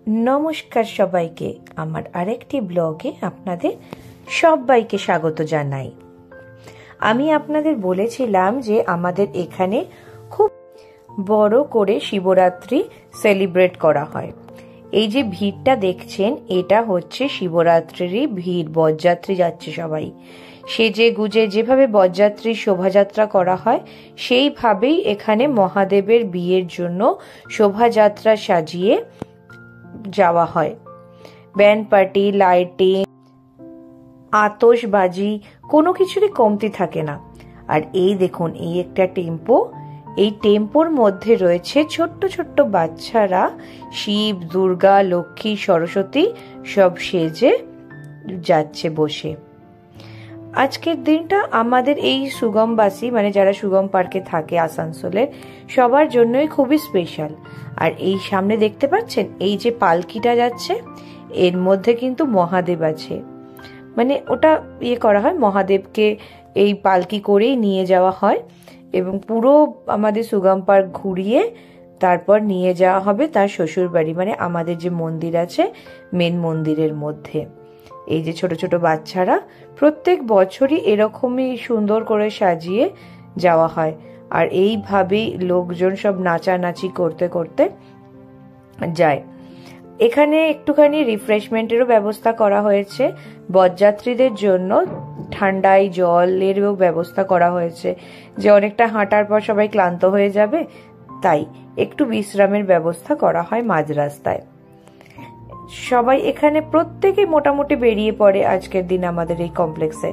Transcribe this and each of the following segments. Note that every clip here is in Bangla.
নমস্কার সবাইকে, আমার আরেকটি ব্লগে আপনাদের সবাইকে স্বাগত জানাই। আমি আপনাদের বলেছিলাম যে আমাদের এখানে খুব বড় করে শিবরাত্রি সেলিব্রেট করা হয়। এই যে ভিড়টা দেখছেন, এটা হচ্ছে শিবরাত্রিরই ভিড়। বরযাত্রী যাচ্ছে সবাই সেজে গুজে। যেভাবে বরযাত্রীর শোভাযাত্রা করা হয় সেইভাবেই এখানে মহাদেবের বিয়ের জন্য শোভাযাত্রা সাজিয়ে যাওয়া হয়। ব্যান্ড পার্টি, লাইটিং, আতশবাজি, কোনো কিছুরই কমতি থাকে না। আর এই দেখুন, এই একটা টেম্পো, এই টেম্পোর মধ্যে রয়েছে ছোট্ট ছোট্ট বাচ্চারা শিব, দুর্গা, লক্ষ্মী, সরস্বতী সব সেজে যাচ্ছে বসে। আজকের দিনটা আমাদের এই সুগমবাসী, মানে যারা সুগম পার্কে থাকে আসানসোলের, সবার জন্যই খুবই স্পেশাল। আর এই সামনে দেখতে পাচ্ছেন এই যে পালকিটা যাচ্ছে, এর মধ্যে কিন্তু মহাদেব আছে। মানে ওটা করা হয়, মহাদেবকে এই পালকি করেই নিয়ে যাওয়া হয় এবং পুরো আমাদের সুগম পার্ক ঘুরিয়ে তারপর নিয়ে যাওয়া হবে তার শ্বশুর বাড়ি, মানে আমাদের যে মন্দির আছে মেন মন্দিরের মধ্যে। এই যে ছোট ছোট বাচ্চারা প্রত্যেক বছরই এরকমই সুন্দর করে সাজিয়ে যাওয়া হয়। আর এইভাবেই লোকজন সব নাচানাচি করতে করতে যায়। এখানে একটুখানি রিফ্রেশমেন্টেরও ব্যবস্থা করা হয়েছে বরযাত্রীদের জন্য। ঠান্ডায় জলেরও ব্যবস্থা করা হয়েছে, যে অনেকটা হাঁটার পর সবাই ক্লান্ত হয়ে যাবে, তাই একটু বিশ্রামের ব্যবস্থা করা হয় মাঝ রাস্তায়। সবাই এখানে প্রত্যেকে মোটামুটি বেরিয়ে পড়ে আজকের দিন আমাদের এই কমপ্লেক্সে।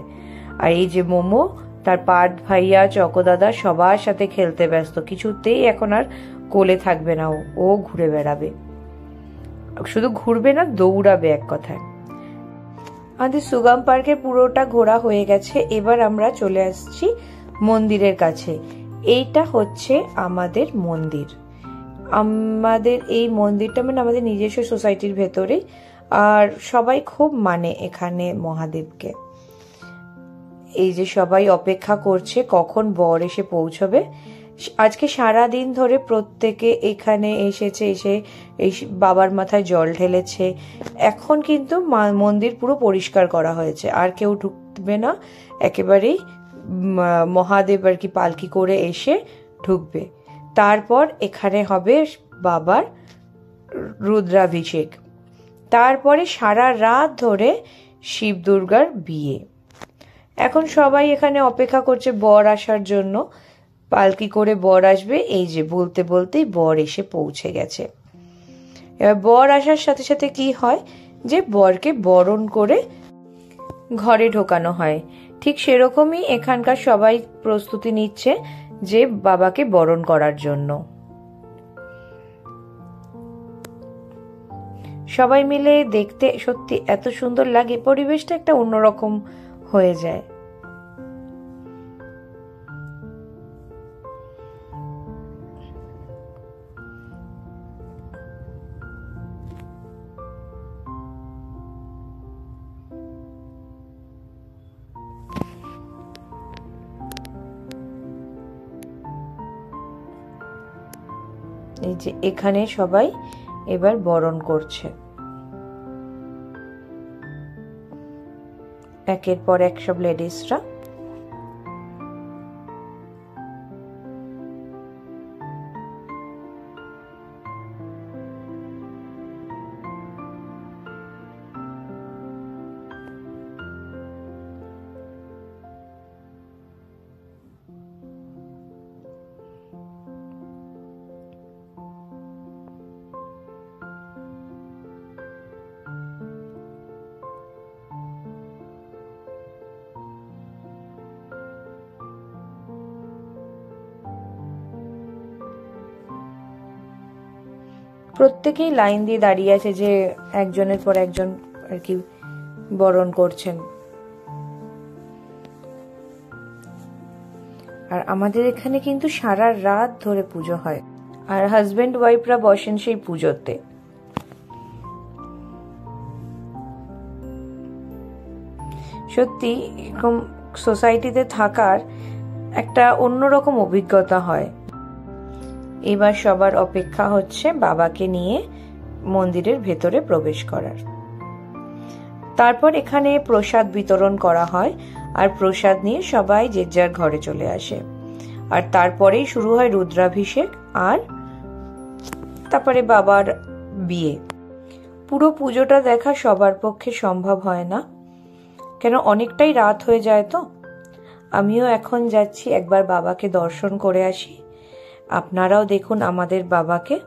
আর এই যে মোমো, তার পার্থ ভাইয়া, চকোদাদা সবার সাথে খেলতে ব্যস্ত। কিছুতেই এখন আর কোলে থাকবে না, ও ঘুরে বেড়াবে। শুধু ঘুরবে না, দৌড়াবে এক কথায়। আমাদের সুগম পার্কের পুরোটা ঘোরা হয়ে গেছে। এবার আমরা চলে আসছি মন্দিরের কাছে। এইটা হচ্ছে আমাদের মন্দির। আমাদের এই মন্দিরটা মানে আমাদের নিজস্ব সোসাইটির ভেতরেই। আর সবাই খুব মানে এখানে মহাদেবকে। এই যে সবাই অপেক্ষা করছে কখন বর এসে পৌঁছবে। আজকে সারা দিন ধরে প্রত্যেকে এখানে এসেছে, এসে এই বাবার মাথায় জল ঢেলেছে। এখন কিন্তু মন্দির পুরো পরিষ্কার করা হয়েছে, আর কেউ ঢুকবে না। একেবারেই মহাদেব আর কি পালকি করে এসে ঢুকবে। তারপর এখানে হবে বাবার রুদ্রাভিষেক। তারপরে সারা রাত ধরে শিব দুর্গার বিয়ে। এখন সবাই এখানে অপেক্ষা করছে বর আসার জন্য। পালকি করে বর আসবে। এই যে বলতে বলতেই বর এসে পৌঁছে গেছে। এবার বর আসার সাথে সাথে কি হয়, যে বরকে বরণ করে ঘরে ঢোকানো হয়। ঠিক সেরকমই এখানকার সবাই প্রস্তুতি নিচ্ছে যে বাবাকে বরণ করার জন্য। সবাই মিলে দেখতে সত্যি এত সুন্দর লাগে, পরিবেশটা একটা অন্যরকম হয়ে যায়। এই যে এখানে সবাই এবার বরণ করছে, একের পর এক সব লেডিসরা। প্রত্যেকেই লাইন দিয়ে দাঁড়িয়ে আছে, যে একজনের পর একজন আর কি বরণ করছেন। আর আমাদের এখানে কিন্তু সারা রাত ধরে পুজো হয়, আর হাজবেন্ড ওয়াইফরা বসেন সেই পুজোতে। সত্যি এরকম সোসাইটিতে থাকার একটা অন্যরকম অভিজ্ঞতা হয়। এবার সবার অপেক্ষা হচ্ছে বাবাকে নিয়ে মন্দিরের ভেতরে প্রবেশ করার। তারপর এখানে প্রসাদ বিতরণ করা হয়, আর প্রসাদ নিয়ে সবাই যে যার ঘরে চলে আসে। আর তারপরেই শুরু হয় রুদ্রাভিষেক, আর তারপরে বাবার বিয়ে। পুরো পুজোটা দেখা সবার পক্ষে সম্ভব হয় না, কেন অনেকটাই রাত হয়ে যায়। তো আমিও এখন যাচ্ছি একবার বাবাকে দর্শন করে আসি। আপনারাও দেখুন আমাদের বাবাকে।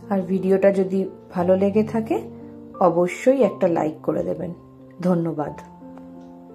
আর ভিডিওটা যদি ভালো লেগে থাকে অবশ্যই একটা লাইক করে দেবেন। ধন্যবাদ।